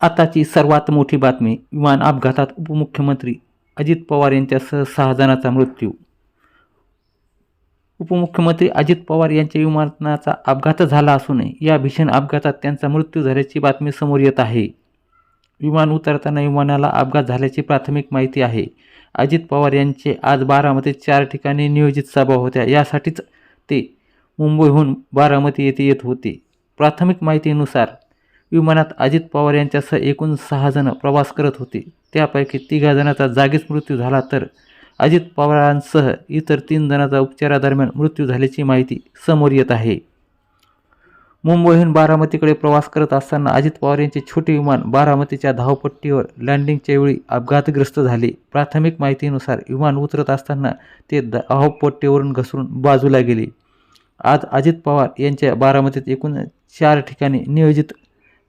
आताची सर्वात मोठी बातमी, विमान अपघातात उपमुख्यमंत्री अजित पवार यांच्यासह 6 जणांचा मृत्यू. उपमुख्यमंत्री अजित पवार यांच्या विमानाचा अपघात झाला असूनही या भीषण अपघातात त्यांचा मृत्यू झाल्याची बातमी समोर येत आहे. विमान उतरताना विमानाला अपघात झाल्याची प्राथमिक माहिती आहे. अजित पवार यांचे आज बारामतीत 4 ठिकाणी नियोजित सभा होत्या. यासाठीच ते मुंबईहून बारामती येथे येत होते. प्राथमिक माहितीनुसार विमानात अजित पवार यांच्यासह एकूण 6 जण प्रवास करत होते. त्यापैकी 3 जणांचा जागीच मृत्यू झाला, तर अजित पवारांसह इतर 3 जणांचा उपचारादरम्यान मृत्यू झाल्याची माहिती समोर येत आहे. मुंबईहून बारामतीकडे प्रवास करत असताना अजित पवार यांचे छोटे विमान बारामतीच्या धावपट्टीवर लँडिंगच्या वेळी अपघातग्रस्त झाले. प्राथमिक माहितीनुसार विमान उतरत असताना ते धावपट्टीवरून घसरून बाजूला गेले. आज अजित पवार यांच्या बारामतीत एकूण 4 ठिकाणी नियोजित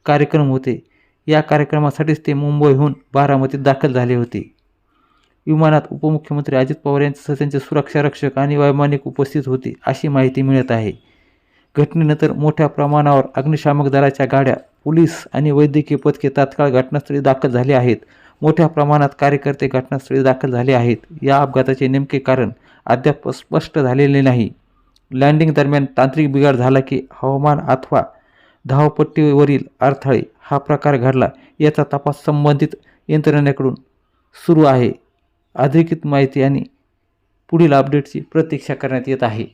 कार्यक्रम होते. या कार्यक्रमासाठीच ते मुंबईहून बारामतीत दाखल झाले होते. विमानात उपमुख्यमंत्री अजित पवार यांच्यासह त्यांचे सुरक्षा रक्षक आणि वैमानिक उपस्थित होते, अशी माहिती मिळत आहे. घटनेनंतर मोठ्या प्रमाणावर अग्निशामक दलाच्या गाड्या, पोलीस आणि वैद्यकीय पथके तात्काळ घटनास्थळी दाखल झाले आहेत. मोठ्या प्रमाणात कार्यकर्ते घटनास्थळी दाखल झाले आहेत. या अपघाताचे नेमके कारण अद्याप स्पष्ट झालेले नाही. लँडिंग दरम्यान तांत्रिक बिघाड झाला की हवामान अथवा धावपट्टीवरील अडथळे हा प्रकार घडला, याचा तपास संबंधित यंत्रणेकडून सुरू आहे. अधिकृत माहिती आणि पुढील अपडेटची प्रतीक्षा करण्यात येत आहे.